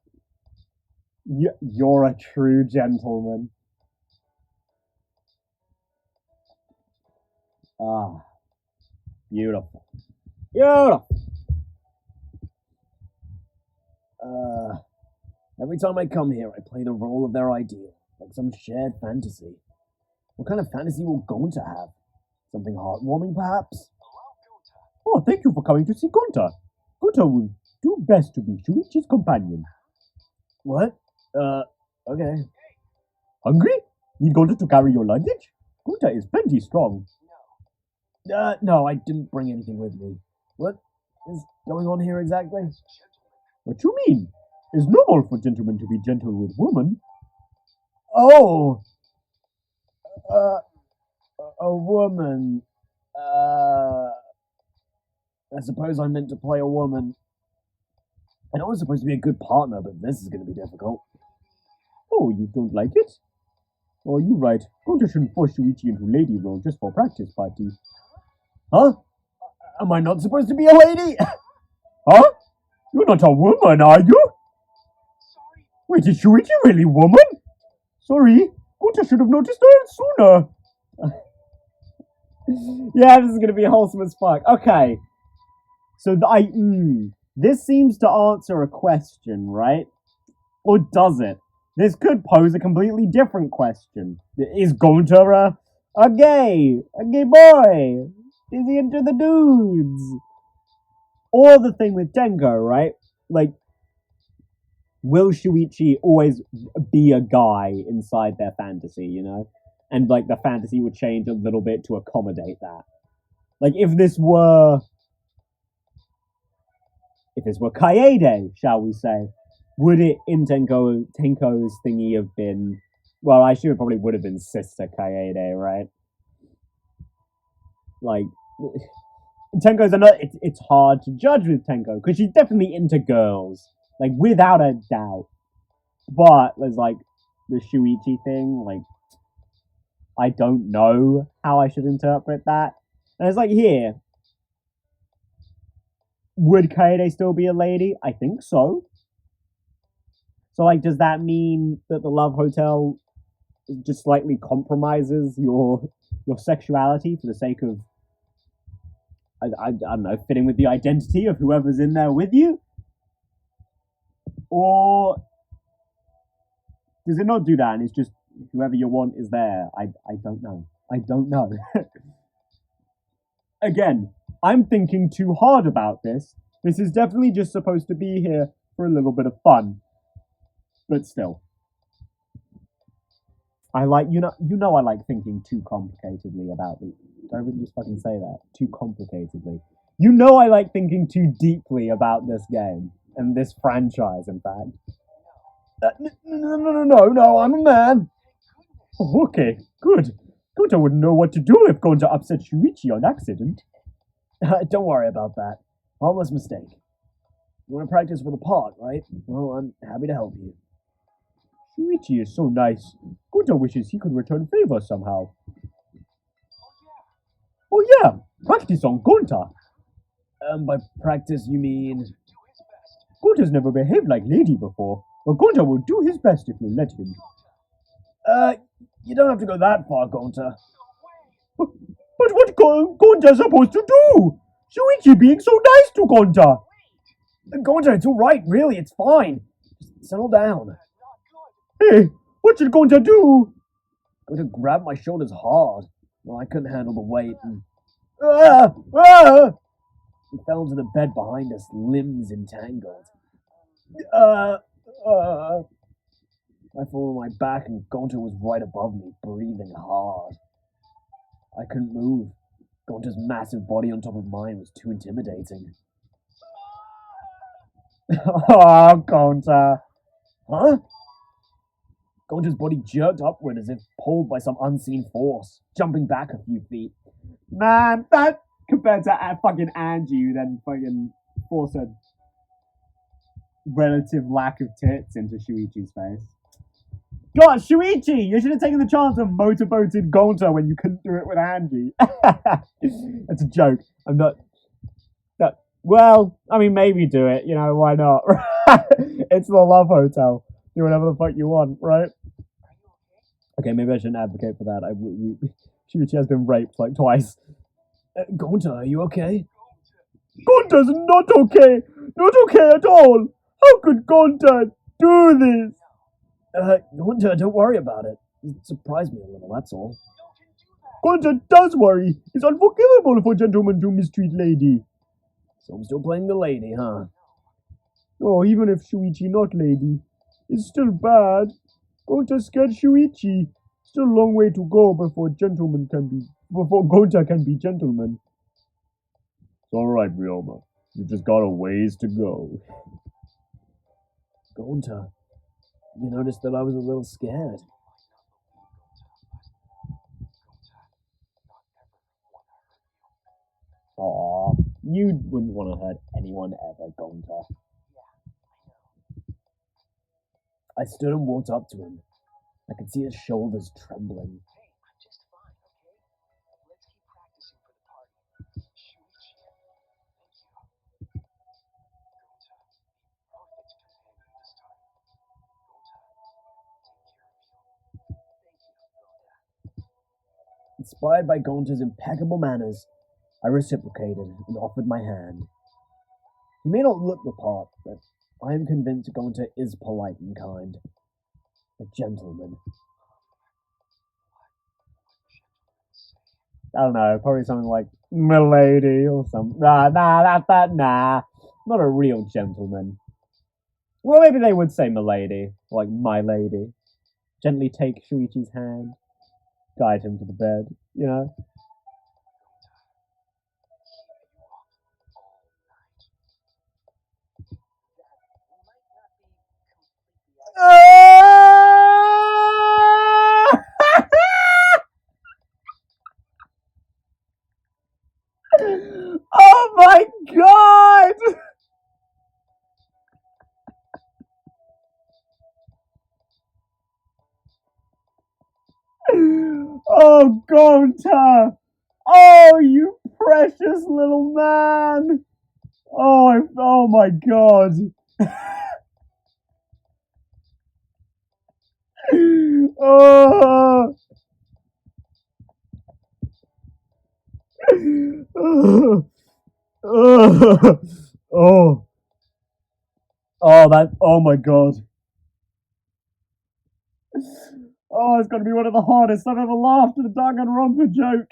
you're a true gentleman. Ah. Beautiful. Beautiful!
Every time I come here, I play the role of their ideal, like some shared fantasy. What kind of fantasy will Gonta have? Something heartwarming, perhaps?
Oh, thank you for coming to see Gonta. Gonta will do best to be Shuichi's companion.
What? Okay.
Hungry? Need Gonta to carry your luggage? Gonta is plenty strong.
No, I didn't bring anything with me. What is going on here exactly?
What you mean? It's normal for gentlemen to be gentle with women.
Oh! A woman. I suppose I meant to play a woman. I know I was supposed to be a good partner, but this is going to be difficult.
Oh, you don't like it? Oh, you're right. Gonta shouldn't force Shuichi into lady role just for practice party.
Huh? Am I not supposed to be a lady?
Huh? You're not a woman, are you?
Sorry.
Wait, is Shuichi really woman? Sorry, Gonta should have noticed her sooner. Yeah, this is gonna be wholesome as fuck. Okay. So this seems to answer a question, right? Or does it? This could pose a completely different question. Is Gonta a gay boy? Is he into the dudes? Or the thing with Tenko, right? Like, will Shuichi always be a guy inside their fantasy, you know? And, like, the fantasy would change a little bit to accommodate that. Like, if this were Kaede, shall we say, would it, in Tenko's thingy have been, well, I assume it probably would have been Sister Kaede, right? Like, Tenko's another, it's hard to judge with Tenko, because she's definitely into girls, like, without a doubt. But, there's, like, the Shuichi thing, like, I don't know how I should interpret that. And it's like, here, would Kaede still be a lady? I think so. So, like, does that mean that the Love Hotel just slightly compromises your sexuality for the sake of, I don't know, fitting with the identity of whoever's in there with you? Or does it not do that and it's just whoever you want is there? I don't know. I don't know. Again, I'm thinking too hard about this. This is definitely just supposed to be here for a little bit of fun. But still. I like, you know I like thinking too complicatedly about the, did I really just fucking say that? Too complicatedly. You know I like thinking too deeply about this game. in this franchise, in fact. No, I'm a man. Oh, okay, good. Gonta wouldn't know what to do if Gonta upset Shuichi on accident.
Don't worry about that. Harmless mistake. You want to practice for the part, right? Well, I'm happy to help you.
Shuichi is so nice. Gonta wishes he could return favor somehow. Oh yeah, practice on Gonta.
By practice, you mean...
Gonta's never behaved like lady before, but Gonta will do his best if you let him.
You don't have to go that far, Gonta.
But what Gonta's supposed to do? Shuichi being so nice to Gonta.
Gonta, it's alright, really, it's fine. Just settle down.
Hey, what should Gonta do?
Gonta grabbed my shoulders hard. Well, I couldn't handle the weight and... He fell into the bed behind us, limbs entangled. I fell on my back and Gonta was right above me, breathing hard. I couldn't move. Gonta's massive body on top of mine was too intimidating.
Oh, Gonta.
Huh? Gonta's body jerked upward as if pulled by some unseen force, jumping back a few feet.
Man, that compared to fucking Angie, who then fucking forced a relative lack of tits into Shuichi's face. God, Shuichi! You should have taken the chance and motorboated Gonta when you couldn't do it with Angie. That's a joke. I'm not... Well, I mean, maybe do it. You know, why not? It's the Love Hotel. Do whatever the fuck you want, right? Okay, maybe I shouldn't advocate for that. Shuichi has been raped like twice.
Gonta, are you okay?
Gonta's not okay! Not okay at all! How could Gonta do this?
Gonta, don't worry about it. It surprised me a little, that's all.
Gonta does worry. It's unforgivable for gentlemen to mistreat lady.
So I'm still playing the lady, huh?
Oh, even if Shuichi not lady, it's still bad. Gonta scared Shuichi. Still a long way to go before Gonta can be gentleman. It's alright, Ryoma. You've just got a ways to go.
Gonta, you noticed that I was a little scared.
Aw, you wouldn't want to hurt anyone ever, Gonta.
I stood and walked up to him. I could see his shoulders trembling. Inspired by Gonta's impeccable manners, I reciprocated and offered my hand. He may not look the part, but I am convinced Gonta is polite and kind. A gentleman.
I don't know, probably something like milady or something. Nah. Not a real gentleman. Well, maybe they would say milady, like my lady. Gently take Shuichi's hand, guide him to the bed, you know? Oh my god! Oh, Gonta! Oh, you precious little man! Oh my god! Oh! Oh! Oh my god! Oh, it's gonna be one of the hardest I've ever laughed at a Danganronpa joke.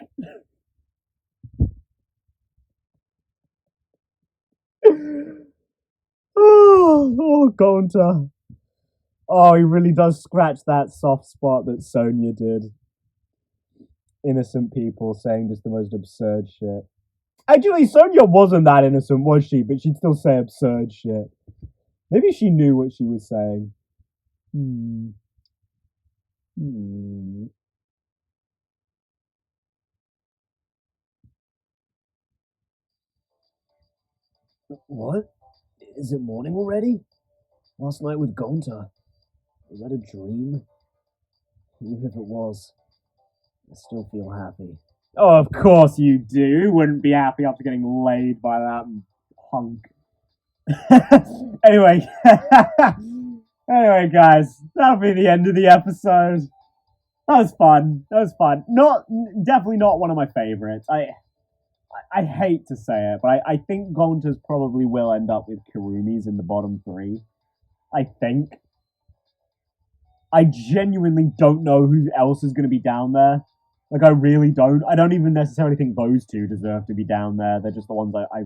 Oh, Gonta. Oh, he really does scratch that soft spot that Sonia did. Innocent people saying just the most absurd shit. Actually, Sonia wasn't that innocent, was she? But she'd still say absurd shit. Maybe she knew what she was saying. Hmm. Hmm.
What? Is it morning already? Last night with Gonta. Was that a dream? Even if it was, I still feel happy.
Oh, of course you do. Who wouldn't be happy after getting laid by that punk? Anyway, anyway, guys, that'll be the end of the episode. That was fun. That was fun. Not definitely not one of my favorites. I hate to say it, but I think Gonta's probably will end up with Kurumi's in the bottom three. I think. I genuinely don't know who else is going to be down there. Like, I really don't. I don't even necessarily think those two deserve to be down there. They're just the ones I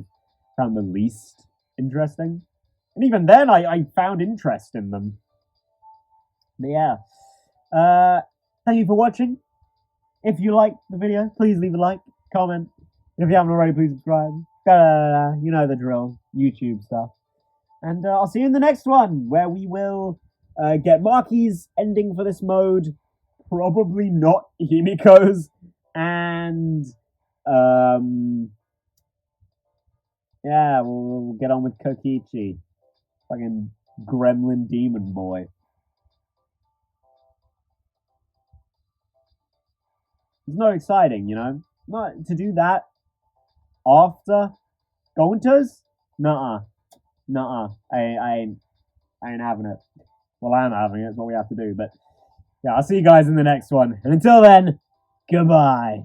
found the least interesting. And even then, I found interest in them. But yeah. Thank you for watching. If you liked the video, please leave a like, comment. And if you haven't already, please subscribe. You know the drill. YouTube stuff. And I'll see you in the next one, where we will get Maki's ending for this mode. Probably not Himiko's. And yeah, we'll get on with Kokichi. Fucking gremlin demon boy. It's not exciting, you know? Not to do that after Gonta's? Nuh-uh. Nuh-uh. I ain't having it. Well, I am having it. It's what we have to do. But yeah, I'll see you guys in the next one. And until then, goodbye.